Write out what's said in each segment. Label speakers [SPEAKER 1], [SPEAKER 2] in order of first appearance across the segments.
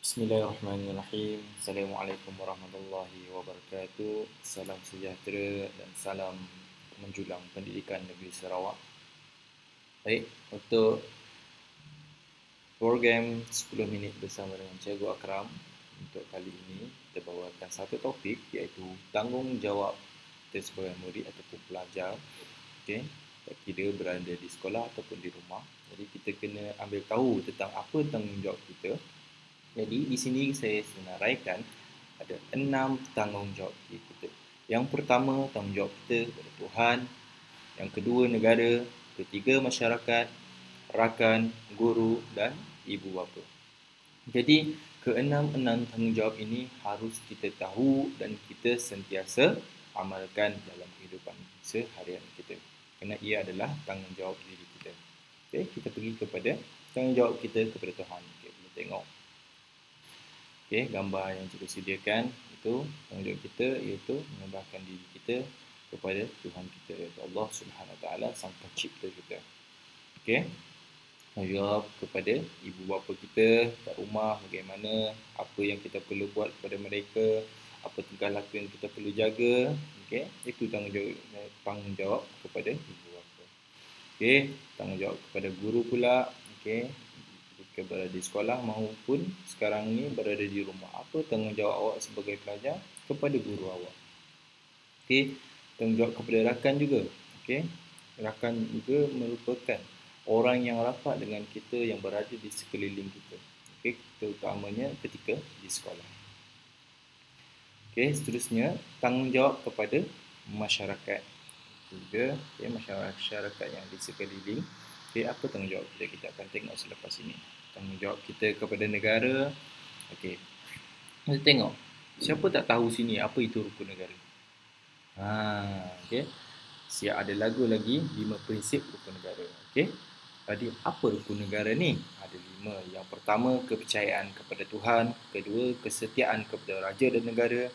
[SPEAKER 1] Bismillahirrahmanirrahim. Assalamualaikum warahmatullahi wabarakatuh. Salam sejahtera dan salam menjulang pendidikan negeri Sarawak. Baik, untuk program 10 minit bersama dengan Cikgu Akram, untuk kali ini kita bawakan satu topik iaitu tanggungjawab kita sebagai murid ataupun pelajar. Okey, tak kira berada di sekolah ataupun di rumah. Jadi kita kena ambil tahu tentang apa tanggungjawab kita. Jadi di sini saya senaraikan ada 6 tanggungjawab kita. Yang pertama, tanggungjawab kita kepada Tuhan. Yang kedua, negara. Ketiga, masyarakat, rakan, guru dan ibu bapa. Jadi keenam-enam tanggungjawab ini harus kita tahu dan kita sentiasa amalkan dalam kehidupan seharian kita. Kerana ia adalah tanggungjawab diri kita. Okey, kita pergi kepada tanggungjawab kita kepada Tuhan. Okey, kita tengok. Okey, gambar yang cikgu sediakan itu tanggungjawab kita iaitu menyembahkan diri kita kepada Tuhan kita, iaitu Allah Subhanahu Wa Taala, Sang Pencipta kita. Okey, tanggungjawab kepada ibu bapa kita kat rumah, bagaimana, apa yang kita perlu buat kepada mereka, apa tingkah laku yang kita perlu jaga. Okey, itu tanggungjawab kepada ibu bapa. Okey, tanggungjawab kepada guru pula. Okey, berada di sekolah maupun sekarang ni berada di rumah. Apa tanggungjawab awak sebagai pelajar kepada guru awak? Okey, tanggungjawab kepada rakan juga. Okey, rakan juga merupakan orang yang rapat dengan kita yang berada di sekeliling kita. Okey, terutamanya ketika di sekolah. Okey, seterusnya tanggungjawab kepada masyarakat juga. Okey, masyarakat yang di sekeliling. Okey, apa tanggungjawab kita? Kita akan tengok selepas ini. Tanggungjawab kita kepada negara. Okey, kita tengok. Siapa tak tahu sini apa itu rukun negara? Okey. Siap ada lagu lagi 5 prinsip rukun negara. Okey. Jadi apa rukun negara ni? Ada 5. Yang pertama, kepercayaan kepada Tuhan. Kedua, kesetiaan kepada raja dan negara.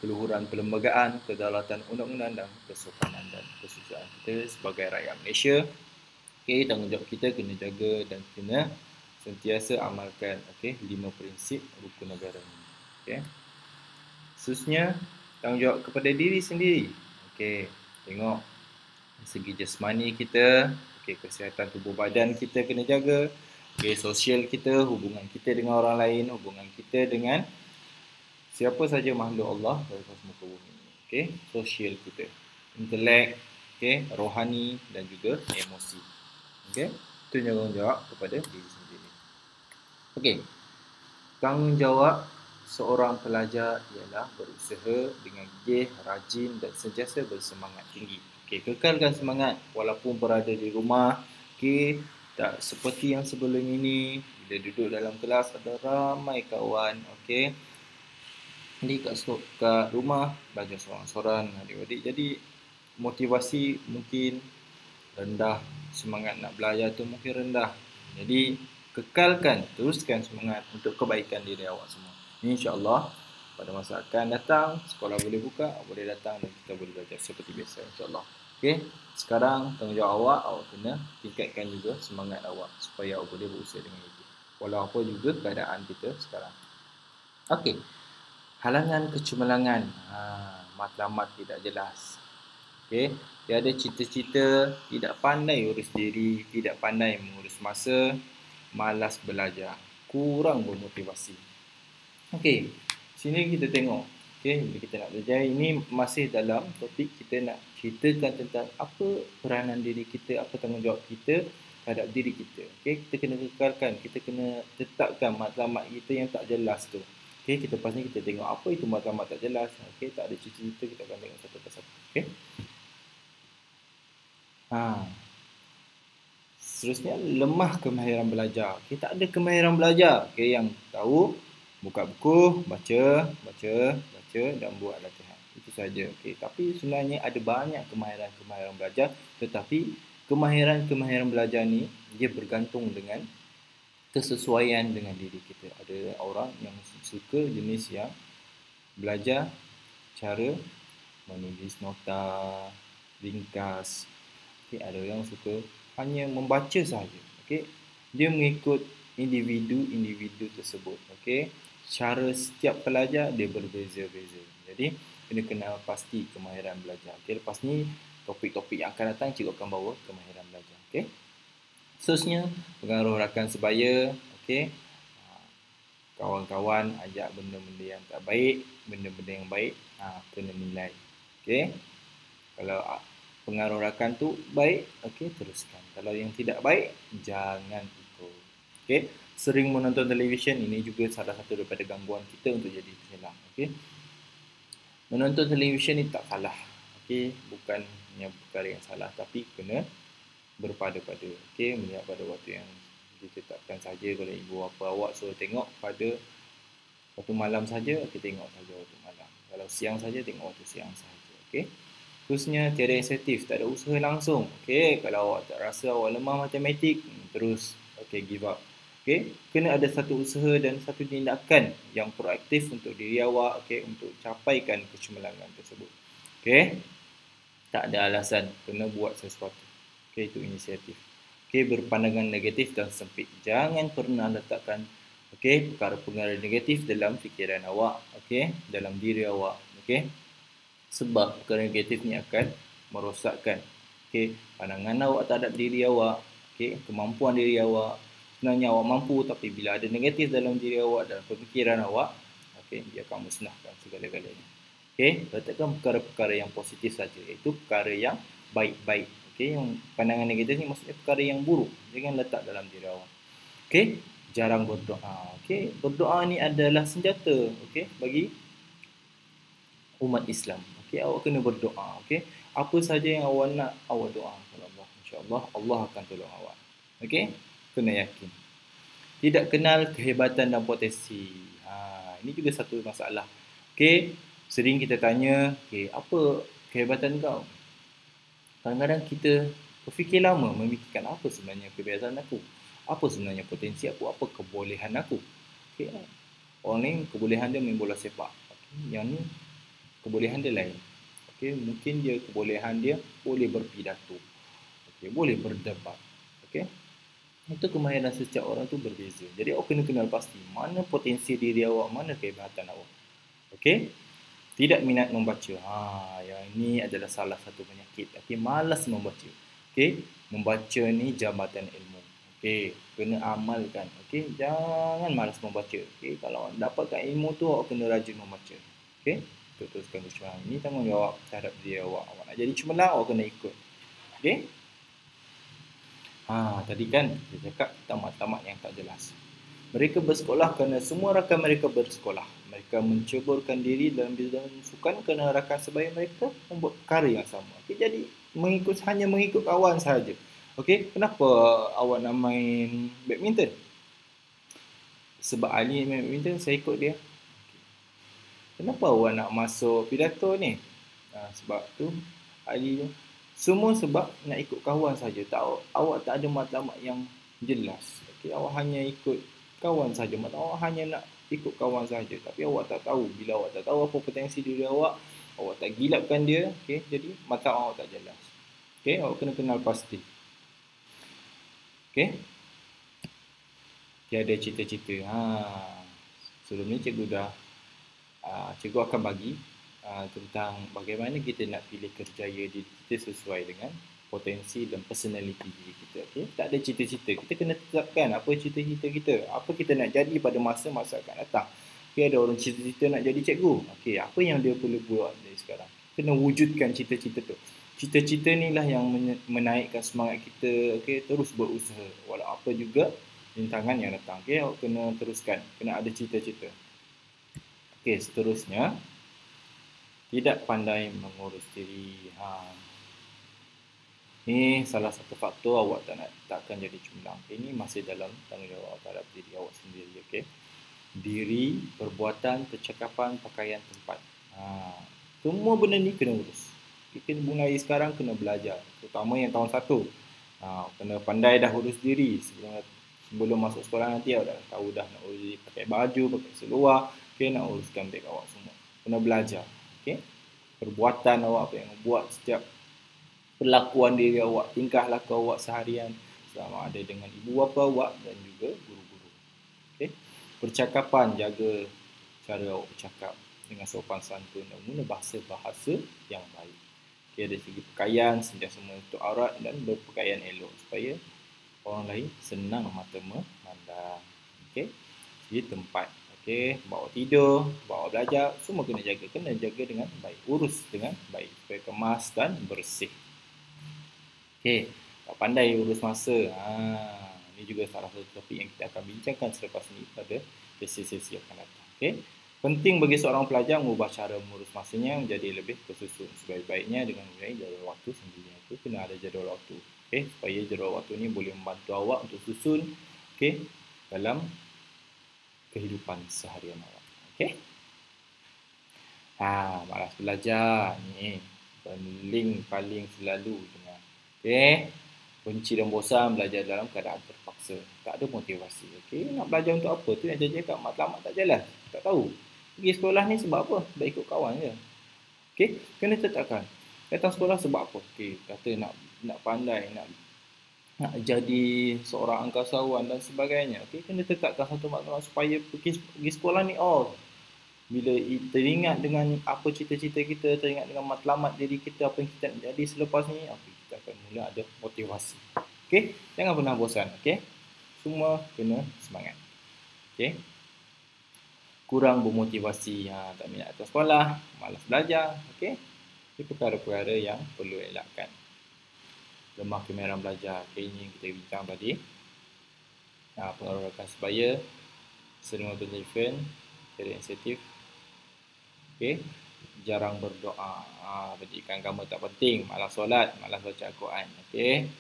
[SPEAKER 1] Keluhuran perlembagaan, kedaulatan undang-undang dan kesopanan dan kesusiaan kita sebagai rakyat Malaysia. Okey, tanggungjawab kita kena jaga dan kena sentiasa amalkan 5 prinsip rukun negara ini. Okey. Seterusnya, tanggungjawab kepada diri sendiri. Okey, tengok segi jasmani kita, okey, kesihatan tubuh badan kita kena jaga. Okey, sosial kita, hubungan kita dengan orang lain, hubungan kita dengan siapa saja makhluk Allah dari muka bumi. Okey, sosial kita, intelek, okey, rohani dan juga emosi. Okey, itu tanggungjawab kepada diri sendiri. Okey, tanggungjawab seorang pelajar ialah berusaha dengan gigih, rajin dan sentiasa bersemangat tinggi. Okey, kekalkan semangat walaupun berada di rumah. Okey, tak seperti yang sebelum ini bila duduk dalam kelas ada ramai kawan. Okey, jadi kat rumah belajar seorang-seorang adik-adik, jadi motivasi mungkin rendah, semangat nak belajar tu mungkin rendah. Jadi kekalkan, teruskan semangat untuk kebaikan diri awak semua. InsyaAllah pada masa akan datang sekolah boleh buka, boleh datang dan kita boleh belajar seperti biasa, insyaAllah. Okey, sekarang tanggungjawab awak kena tingkatkan juga semangat awak supaya awak boleh berusaha dengan itu, walau apa juga keadaan kita sekarang. Okey, halangan kecemerlangan, matlamat tidak jelas. Okey, tiada cita-cita, tidak pandai urus diri, tidak pandai mengurus masa, malas belajar, kurang bermotivasi. Okey, sini kita tengok. Okey, bila kita nak belajar ini masih dalam topik kita nak ceritakan tentang apa peranan diri kita, apa tanggungjawab kita terhadap diri kita. Okey, kita kena kekalkan, kita kena tetapkan matlamat kita yang tak jelas tu. Okey, kita lepas ni kita tengok apa itu matlamat tak jelas. Okey, tak ada cita-cita, kita akan tengok satu persatu. Okey. Seterusnya, lemah kemahiran belajar. Kita ada kemahiran belajar. Okey, yang tahu buka buku, baca dan buat latihan. Itu saja. Okey, tapi sebenarnya ada banyak kemahiran belajar, tetapi kemahiran belajar ni dia bergantung dengan kesesuaian dengan diri kita. Ada orang yang suka jenis yang belajar cara menulis nota ringkas. Okey, ada yang suka hanya membaca sahaja. Okey, dia mengikut individu tersebut. Okey, cara setiap pelajar dia berbeza-beza. Jadi kena kenal pasti kemahiran belajar. Okay, lepas ni topik-topik yang akan datang cikgu akan bawa kemahiran belajar. Okay. Seterusnya pengaruh rakan sebaya. Okay. Kawan-kawan ajak benda-benda yang tak baik, benda-benda yang baik kena nilai. Okay. Kalau pengaruh rakan tu baik, okay, teruskan. Kalau yang tidak baik, jangan ikut. Okay. Sering menonton televisyen, ini juga salah satu daripada gangguan kita untuk jadi penyelam. Okay. Menonton televisyen ni tak salah. Okay. Bukannya perkara yang salah, tapi kena berpada-pada. Okay. Melihat pada waktu yang ditetapkan saja. Kalau ibu bapa awak suruh tengok pada waktu malam saja, okay, tengok saja waktu malam. Kalau siang saja, tengok waktu siang saja. Okay. Terusnya tiada insentif, tak ada usaha langsung. Okay. Kalau awak tak rasa awak lemah matematik, terus okay, give up. Okay. Kena ada satu usaha dan satu tindakan yang proaktif untuk diri awak, okay, untuk capaikan kecemerlangan tersebut. Okay. Tak ada alasan, kena buat sesuatu. Okay, itu inisiatif. Okay, berpandangan negatif dan sempit. Jangan pernah letakkan perkara-perkara negatif dalam fikiran awak, okay, dalam diri awak. Okay. Sebab perkara negatif ni akan merosakkan pandangan awak terhadap diri awak, kemampuan diri awak. Sebenarnya awak mampu, tapi bila ada negatif dalam diri awak, dalam pemikiran awak, dia akan musnahkan segala-galanya. Letakkan perkara-perkara yang positif saja, iaitu perkara yang baik-baik. Yang pandangan negatif ni maksudnya perkara yang buruk, jangan letak dalam diri awak. Jarang berdoa. Berdoa ni adalah senjata bagi umat Islam. Awak kena berdoa. Apa saja yang awak nak, awak doa kepada Allah. InsyaAllah Allah akan tolong awak. Kena yakin. Tidak kenal kehebatan dan potensi. Ini juga satu masalah. Sering kita tanya, apa kehebatan kau? Kadang-kadang kita berfikir lama memikirkan apa sebenarnya kehebatan aku. Apa sebenarnya potensi aku, apa kebolehan aku. Orang ni kebolehan dia main bola sepak. Yang ni kebolehan dia lain. Mungkin dia kebolehan dia boleh berpidato. Boleh berdebat. Itu kemahiran setiap orang tu berbeza. Jadi awak kena kenal pasti mana potensi diri awak, mana kehebatan awak. Tidak minat membaca. Yang ini adalah salah satu penyakit. Malas membaca. Membaca ni jambatan ilmu. Kena amalkan. Jangan malas membaca. Kalau dapatkan ilmu tu, awak kena rajin membaca. Teruskan kecuali ini tanggungjawab terhadap diri awak. Awak nak jadi cemerlang, awak kena ikut. Tadi kan kita cakap tentang matlamat yang tak jelas. Mereka bersekolah kerana semua rakan mereka bersekolah. Mereka menceburkan diri dalam bidang sukan kerana rakan sebaya mereka membuat perkara yang sama. Jadi hanya mengikut kawan sahaja. Kenapa awak nak main badminton? Sebab Ali main badminton, saya ikut dia. Kenapa awak nak masuk pidato ni? Sebab tu Ali tu. Semua sebab nak ikut kawan saja. Awak tak ada matlamat yang jelas. Awak hanya ikut kawan saja. Awak hanya nak ikut kawan saja. Tapi awak tak tahu. Bila awak tak tahu apa potensi diri awak, awak tak gilapkan dia. Jadi matlamat awak tak jelas. Awak kena kenal pasti. Tiada cita-cita. Sebelum ni cikgu akan bagi tentang bagaimana kita nak pilih kerjaya diri kita sesuai dengan potensi dan personality diri kita. Tak ada cita-cita. Kita kena tetapkan apa cita-cita kita. Apa kita nak jadi pada masa-masa akan datang. Ada orang cita-cita nak jadi cikgu. Apa yang dia perlu buat dari sekarang? Kena wujudkan cita-cita tu. Cita-cita ni lah yang menaikkan semangat kita. Terus berusaha. Walau apa juga rintangan yang datang. Awak kena teruskan. Kena ada cita-cita. Seterusnya, tidak pandai mengurus diri. Ini salah satu faktor awak tak akan jadi cemerlang. Ini masih dalam tanggungjawab terhadap diri awak sendiri. Diri, perbuatan, percakapan, pakaian, tempat. Semua benda ni kena urus. Kita mulai sekarang kena belajar. Terutama yang tahun 1. Kena pandai dah urus diri. Sebelum masuk sekolah nanti awak dah tahu dah nak urus diri. Pakai baju, pakai seluar. Nak uruskan beg awak semua. Kena belajar. Perbuatan awak, apa yang buat, setiap perlakuan diri awak, tingkah laku awak seharian, sama ada dengan ibu bapa awak dan juga guru-guru. Percakapan, jaga cara awak bercakap dengan sopan santun dan guna bahasa-bahasa yang baik. Okay, dari segi pakaian, sentiasa menutup aurat dan berpakaian elok supaya orang lain senang mata memandang. Okay, segi tempat. Okay, tempat awak tidur, tempat awak belajar, semua kena jaga dengan baik, urus dengan baik supaya kemas dan bersih. Okay, tak pandai urus masa. Ini juga salah satu topik yang kita akan bincangkan selepas ini pada sesi-sesi akan datang. Okay. Penting bagi seorang pelajar mengubah cara mengurus masanya menjadi lebih tersusun. Sebaik-baiknya dengan mempunyai jadual waktu sendiri. Itu kena ada jadual waktu. Okay. Supaya jadual waktu ini boleh membantu awak untuk susun dalam kehidupan seharian awak. Okay. Malas belajar ni paling selalu dengar. Okay. Benci dan bosan belajar dalam keadaan terpaksa. Tak ada motivasi. Okay. Nak belajar untuk apa tu yang jadi kat matlamat tak jalan. Tak tahu. Pergi sekolah ni sebab apa? Sebab ikut kawan je. Okay. Kena tetapkan. Datang sekolah sebab apa? Okay. Kata nak pandai, nak jadi seorang angkasawan dan sebagainya. Okay. Kena tetapkan satu matlamat supaya pergi sekolah ni bila teringat dengan apa cita-cita kita, teringat dengan matlamat diri kita, apa yang kita nak jadi selepas ni, kita akan mula ada motivasi. Okay. Jangan pernah bosan. Okay. Semua kena semangat. Okay. Kurang bermotivasi, tak minat datang sekolah, malas belajar, okay? Ini perkara-perkara yang perlu elakkan. Lemah kemahiran belajar, okay, ini yang kita bincang tadi. Pengaruh rakan sebaya, sering nonton telefon, tidak inisiatif, okay? Jarang berdoa, pendidikan agama tak penting, malas solat, malas baca Al-Quran, okay?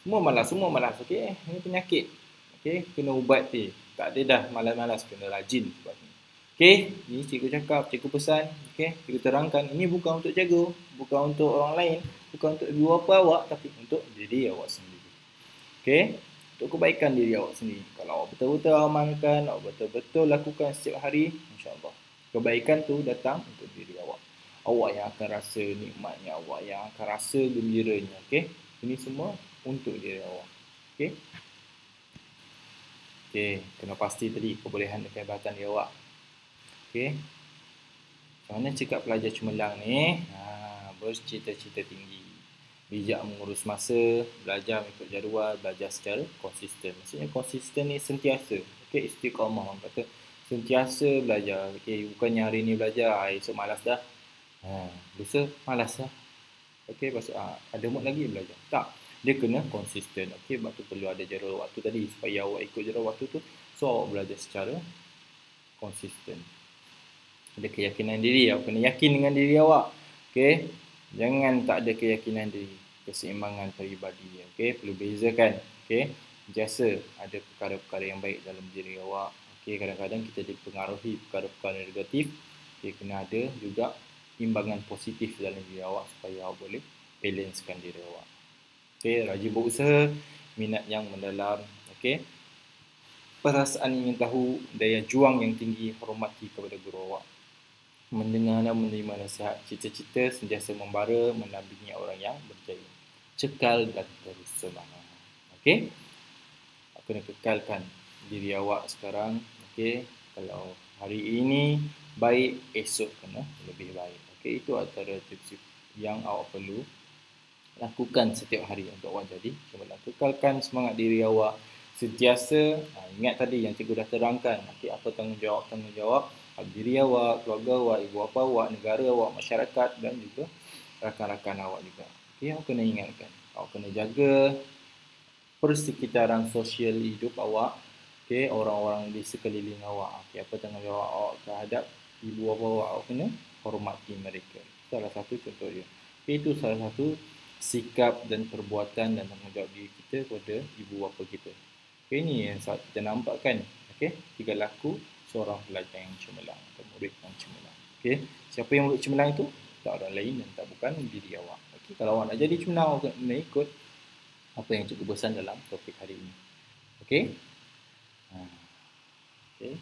[SPEAKER 1] Semua malas, okay? Ini penyakit, okay? Kena ubati, tak ada dah malas-malas, kena rajin sebab ni. Okay, ini cikgu cakap, cikgu pesan, okay, cikgu terangkan, ini bukan untuk cikgu, bukan untuk orang lain, bukan untuk ibu bapa awak, tapi untuk diri awak sendiri. Okay, untuk kebaikan diri awak sendiri. Kalau awak betul-betul amalkan, awak betul-betul lakukan setiap hari, insya-Allah, kebaikan tu datang untuk diri awak. Awak yang akan rasa nikmatnya, awak yang akan rasa gembiranya, okay. Ini semua untuk diri awak, okay. Okay, kena pasti tadi kebolehan dan kehebatan diri awak. Okay. Mana cakap pelajar cemerlang ni? Bercita-cita tinggi, bijak mengurus masa, belajar mengikut jadual, belajar secara konsisten. Maksudnya konsisten ni sentiasa. Okay, istiqamah orang kata. Sentiasa belajar. Okay, bukannya hari ni belajar, esok malas dah. Lusa malas dah. Okay, ada mood lagi belajar. Tak, dia kena konsisten. Okay, sebab tu perlu ada jadual waktu tadi supaya awak ikut jadual waktu tu. So awak belajar secara konsisten. Ada keyakinan diri, awak kena yakin dengan diri awak. Okay, jangan tak ada keyakinan diri, keseimbangan peribadi. Okay, perlu bezakan. Okay, biasa ada perkara-perkara yang baik dalam diri awak. Okay, kadang-kadang kita dipengaruhi perkara-perkara negatif. Okay, kena ada juga imbangan positif dalam diri awak supaya awak boleh balancekan diri awak. Okay, rajin berusaha, minat yang mendalam. Okay, perasaan ingin tahu, daya juang yang tinggi, hormati kepada guru awak. Mendengar dan menerima nasihat, cita-cita sentiasa membara, mendampingi orang yang berjaya. Cekal dan terus semangat. Okey? Aku nak kekalkan diri awak sekarang. Okey? Kalau hari ini baik, esok kena lebih baik. Okey? Itu antara tips yang awak perlu lakukan setiap hari untuk awak jadi cemerlang. Kekalkan semangat diri awak. Sentiasa, ingat tadi yang cikgu dah terangkan. Okey, apa tanggungjawab diri awak, keluarga awak, ibu bapa awak, negara awak, masyarakat dan juga rakan-rakan awak juga. Okey, awak kena ingatkan. Awak kena jaga persekitaran sosial hidup awak. Okey, orang-orang di sekeliling awak. Okey, apa tanggungjawab awak terhadap ibu bapa awak? Awak kena hormati mereka. Salah satu contoh dia. Okey, itu salah satu sikap dan perbuatan dan tanggungjawab diri kita kepada ibu bapa kita. Okey, ini yang kita nampakkan. Okey, 3 laku seorang pelajar yang cemerlang atau murid yang cemerlang. Okey, siapa yang murid cemerlang itu? Tak orang lain dan tak bukan diri awak. Okey, kalau awak nak jadi cemerlang, awak kena ikut apa yang cikgu pesan dalam topik hari ini. Okey. Okey.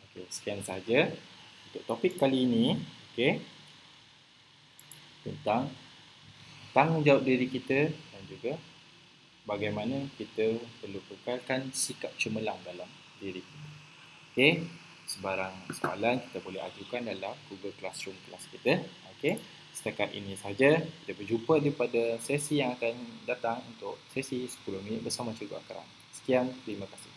[SPEAKER 1] Okey, sekian sahaja untuk topik kali ini. Okey. Tentang tanggungjawab diri kita dan juga bagaimana kita perlu kekalkan sikap cemerlang dalam diri kita. Okey, sebarang soalan kita boleh ajukan dalam Google Classroom kelas kita. Okey, setakat ini saja. Kita berjumpa pada sesi yang akan datang untuk sesi 10 minit bersama Cikgu Akram. Sekian, terima kasih.